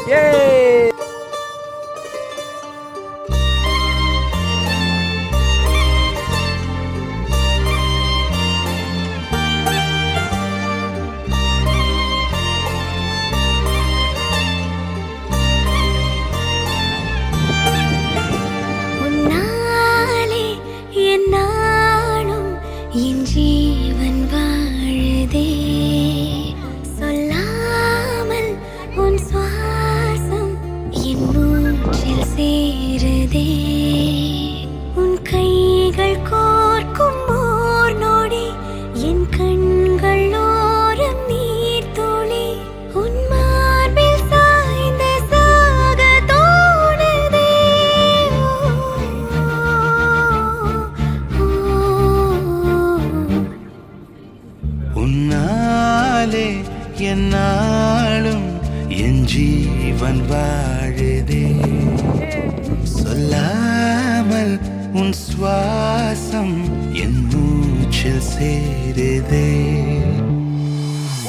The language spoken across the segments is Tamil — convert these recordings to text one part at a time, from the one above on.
Yay! ஜீவன் வாழுதே சொல்லாமல் உன் சுவாசம் என் மூச்சில் சேருதே உன் கைகள் கோர்க்கும் ஓர் நொடி என் கண்கள் ஓரம் நீர் துளி உன் மார்பில் சாய்ந்த சாக தோணுதே உன்னாலே என்னாலும் என் ஜீவன் வாழுதே சொல்லாமல் உன் சுவாசம் என் மூச்சில் சேருதே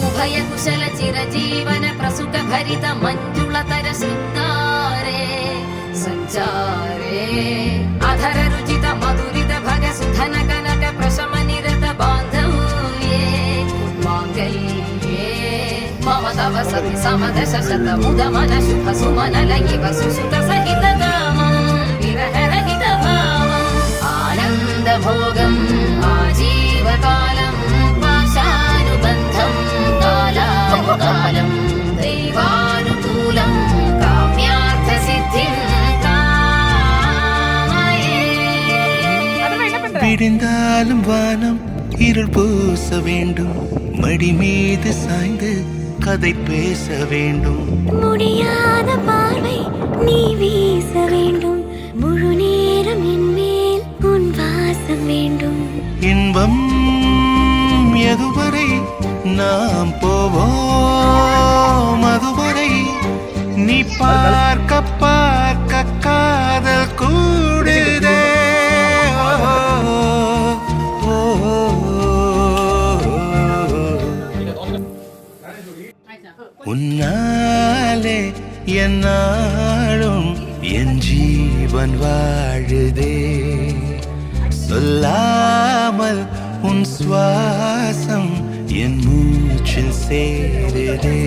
उभय कुशल चिरजीवन प्रसुख भरित मंजुलतर शृंगारे संचारे अधर रुचित मधुरित भग सुधन कनक प्रशम निरत बांधव्ये मांगल्ये मम तव सति समदश शत मुद मन शुभ सुमन लयिव सुसुत सहित कामं विरह रहित भावं आनंद भोगं आजीवकालं पाशानुबन्धं कालानुकालं दैवानुकूलं काम्यार्थ सिद्धिं कामये விடிந்தாலும் வானம் இருள் பூச வேண்டும் மடி மீது சாய்ந்து கதை பேச வேண்டும் முடியாத பார்வை நீ வீச வேண்டும் முழு நேரம் என் மேல் உன் வாசம் வேண்டும் இன்பம் எதுவரை நாம் போவோம் அதுவரை நீ பார்க்க பார்க்க காதல் கூடுதே உன்னாலே என்னாலும் என் ஜீவன் வாழுதே சொல்லாமல் உன் சுவாசம் என் மூச்சில் சேருதே